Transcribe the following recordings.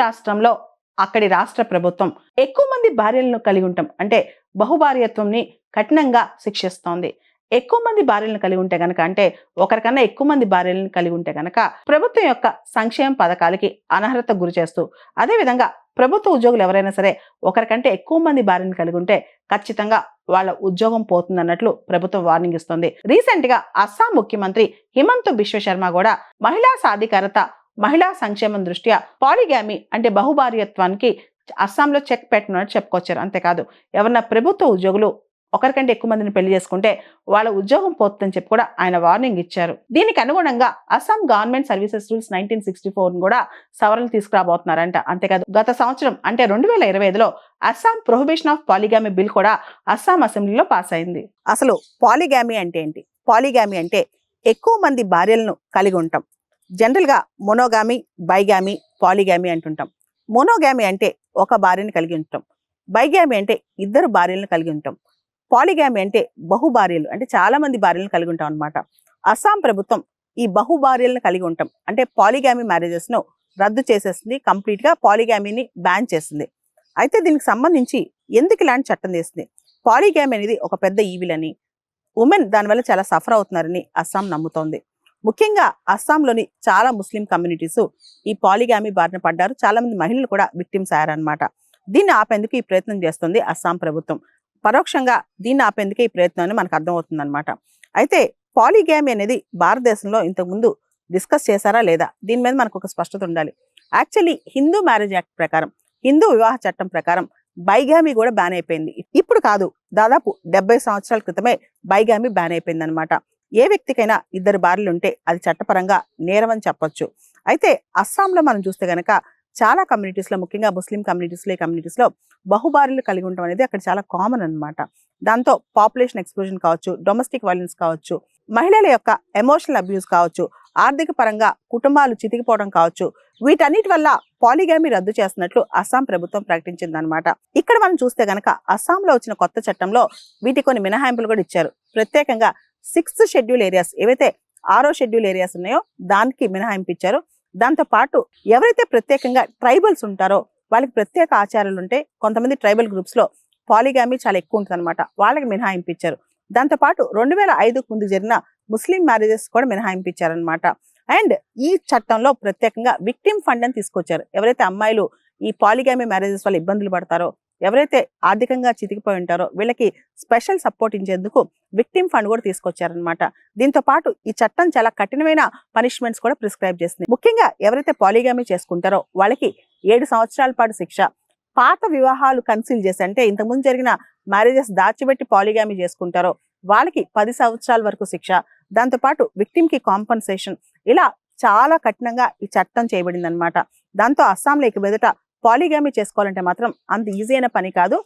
రాష్ట్రంలో అక్కడి రాష్ట్ర ప్రభుత్వం ఎక్కువ మంది భార్యలను కలిగి ఉంటాం అంటే బహుభార్యత్వంని కఠినంగా శిక్షిస్తోంది. ఎక్కువ మంది భార్యలను కలిగి ఉంటే గనక అంటే ఒకరికన్నా ఎక్కువ మంది భార్యలను కలిగి ఉంటే గనక ప్రభుత్వం యొక్క సంక్షేమ పథకాలకి అనర్హత గురి చేస్తూ, అదేవిధంగా ప్రభుత్వ ఉద్యోగులు ఎవరైనా సరే ఒకరికంటే ఎక్కువ మంది భార్యను కలిగి ఉంటే ఖచ్చితంగా వాళ్ళ ఉద్యోగం పోతుందన్నట్లు ప్రభుత్వం వార్నింగ్ ఇస్తుంది. రీసెంట్ గా అస్సాం ముఖ్యమంత్రి హిమంత బిశ్వ శర్మ కూడా మహిళా సాధికారత, మహిళా సంక్షేమం దృష్ట్యా పాలిగామి అంటే బహుభార్యత్వానికి అస్సాంలో చెక్ పెట్టినట్టు చెప్పుకొచ్చారు. అంతేకాదు ఎవరన్నా ప్రభుత్వ ఉద్యోగులు ఒకరికంటే ఎక్కువ మందిని పెళ్లి చేసుకుంటే వాళ్ళ ఉద్యోగం పోతుందని చెప్పి కూడా ఆయన వార్నింగ్ ఇచ్చారు. దీనికి అనుగుణంగా అస్సాం గవర్నమెంట్ సర్వీసెస్ రూల్స్ 1964 కూడా సవరణలు తీసుకురాబోతున్నారంట. అంతేకాదు గత సంవత్సరం అంటే 2025లో Assam prohibition of polygamy bill కూడా అస్సాం అసెంబ్లీలో పాస్ అయింది. అసలు పాలిగామి అంటే ఏంటి? పాలిగామి అంటే ఎక్కువ మంది భార్యలను కలిగి ఉంటాం. జనరల్ గా మోనోగామి, బైగామి, పాలిగామి అంటుంటాం. మోనోగామి అంటే ఒక భార్యను కలిగి ఉంటాం. బైగామి అంటే ఇద్దరు భార్యలను కలిగి ఉంటాం. పాలిగామి అంటే బహుభార్యలు అంటే చాలా మంది భార్యలను కలిగి ఉంటాం అనమాట. అస్సాం ప్రభుత్వం ఈ బహుభార్యలను కలిగి ఉంటాం అంటే పాలిగామి మ్యారేజెస్ ను రద్దు చేసేసింది. కంప్లీట్ గా పాలిగామిని బ్యాన్ చేసింది. అయితే దీనికి సంబంధించి ఎందుకు ఇలాంటి చట్టం చేసింది? పాలిగామి అనేది ఒక పెద్ద ఈవిల్ అని, ఉమెన్ దానివల్ల చాలా సఫర్ అవుతున్నారని అస్సాం నమ్ముతోంది. ముఖ్యంగా అస్సాంలోని చాలా ముస్లిం కమ్యూనిటీస్ ఈ పాలిగామి బారిన పడ్డారు. చాలా మంది మహిళలు కూడా విక్టిమ్స్ అయ్యారనమాట. దీన్ని ఆపేందుకు ఈ ప్రయత్నం చేస్తుంది అస్సాం ప్రభుత్వం. పరోక్షంగా దీన్ని ఆపేందుకే ఈ ప్రయత్నాన్ని మనకు అర్థమవుతుంది అనమాట. అయితే పాలిగామి అనేది భారతదేశంలో ఇంతకుముందు డిస్కస్ చేశారా లేదా, దీని మీద మనకు ఒక స్పష్టత ఉండాలి. యాక్చువల్లీ హిందూ మ్యారేజ్ యాక్ట్ ప్రకారం, హిందూ వివాహ చట్టం ప్రకారం బైగామి కూడా బ్యాన్ అయిపోయింది. ఇప్పుడు కాదు, దాదాపు 70 సంవత్సరాల క్రితమే బైగామి బ్యాన్ అయిపోయింది అనమాట. ఏ వ్యక్తికైనా ఇద్దరు భార్యలు ఉంటే అది చట్టపరంగా నేరం అని చెప్పొచ్చు. అయితే అస్సాంలో మనం చూస్తే గనక చాలా కమ్యూనిటీస్ లో, ముఖ్యంగా ముస్లిం కమ్యూనిటీస్ లో బహుభార్యలు కలిగి ఉండడం అనేది అక్కడ చాలా కామన్ అన్నమాట. దాంతో పాపులేషన్ ఎక్స్ప్లోజన్ కావచ్చు, డొమెస్టిక్ వైలెన్స్ కావచ్చు, మహిళల యొక్క ఎమోషనల్ అబ్యూస్ కావచ్చు, ఆర్థిక పరంగా కుటుంబాలు చితికిపోవడం కావచ్చు, వీటన్నిటి వల్ల పాలిగామి రద్దు చేస్తున్నట్లు అస్సాం ప్రభుత్వం ప్రకటించింది అనమాట. ఇక్కడ మనం చూస్తే గనక అస్సాంలో వచ్చిన కొత్త చట్టంలో వీటి కొన్ని మినహాయింపులు కూడా ఇచ్చారు. ప్రత్యేకంగా 6th షెడ్యూల్ ఏరియాస్, ఏవైతే 6వ షెడ్యూల్ ఏరియాస్ ఉన్నాయో దానికి మినహాయింపు ఇచ్చారు. దాంతో పాటు ఎవరైతే ప్రత్యేకంగా ట్రైబల్స్ ఉంటారో వాళ్ళకి ప్రత్యేక ఆచారాలు ఉంటే, కొంతమంది ట్రైబల్ గ్రూప్స్ లో పాలిగామి చాలా ఎక్కువ ఉంటుంది అనమాట, వాళ్ళకి మినహాయింపు ఇచ్చారు. దాంతో పాటు 2005కు ముందు జరిగిన ముస్లిం మ్యారేజెస్ కూడా మినహాయింపు ఇచ్చారనమాట. అండ్ ఈ చట్టంలో ప్రత్యేకంగా విక్టిమ్ ఫండ్ అని తీసుకొచ్చారు. ఎవరైతే అమ్మాయిలు ఈ పాలిగామి మ్యారేజెస్ వల్ల ఇబ్బందులు పడతారో, ఎవరైతే ఆర్థికంగా చితికిపోయి ఉంటారో వీళ్ళకి స్పెషల్ సపోర్ట్ ఇచ్చేందుకు విక్టిమ్ ఫండ్ కూడా తీసుకొచ్చారనమాట. దీంతో పాటు ఈ చట్టం చాలా కఠినమైన పనిష్మెంట్స్ కూడా ప్రిస్క్రైబ్ చేస్తుంది. ముఖ్యంగా ఎవరైతే పాలిగామి చేసుకుంటారో వాళ్ళకి 7 సంవత్సరాల పాటు శిక్ష, పాత వివాహాలు కన్సీల్ చేసి అంటే ఇంతకుముందు జరిగిన మ్యారేజెస్ దాచిపెట్టి పాలిగామి చేసుకుంటారో వాళ్ళకి 10 సంవత్సరాల వరకు శిక్ష, దాంతో పాటు విక్టిమ్ కి కాంపన్సేషన్, ఇలా చాలా కఠినంగా ఈ చట్టం చేయబడింది అనమాట. దాంతో అస్సాంలో ఇక మీదట పాలిగామి చేసుకోవాలంటే మాత్రం అంత ఈజీ అయిన పని కాదు.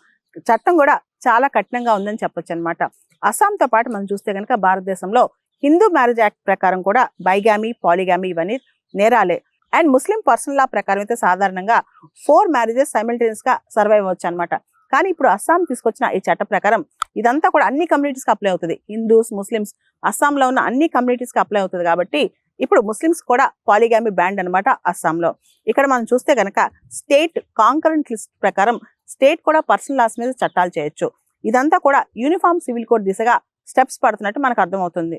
చట్టం కూడా చాలా కఠినంగా ఉందని చెప్పొచ్చు అనమాట. అస్సాంతో పాటు మనం చూస్తే కనుక భారతదేశంలో హిందూ మ్యారేజ్ యాక్ట్ ప్రకారం కూడా బైగామి, పాలిగామి ఇవన్నీ నేరాలే. అండ్ ముస్లిం పర్సనల్ లా ప్రకారం అయితే సాధారణంగా 4 మ్యారేజెస్ సైమల్టేనియస్ గా సర్వైవ్ అవ్వచ్చు అనమాట. కానీ ఇప్పుడు అస్సాం తీసుకొచ్చిన ఈ చట్ట ప్రకారం ఇదంతా కూడా అన్ని కమ్యూనిటీస్ కి అప్లై అవుతుంది. హిందూస్, ముస్లిమ్స్, అస్సాంలో ఉన్న అన్ని కమ్యూనిటీస్ కి అప్లై అవుతుంది. కాబట్టి ఇప్పుడు ముస్లిమ్స్ కూడా పాలిగామి బ్యాండ్ అనమాట అస్సాంలో. ఇక్కడ మనం చూస్తే కనుక స్టేట్ కాంకరెంట్ లిస్ట్ ప్రకారం స్టేట్ కూడా పర్సనల్ లాస్ మీద చట్టాలు చేయొచ్చు. ఇదంతా కూడా యూనిఫామ్ సివిల్ కోడ్ దిశగా స్టెప్స్ పడుతున్నట్టు మనకు అర్థమవుతుంది.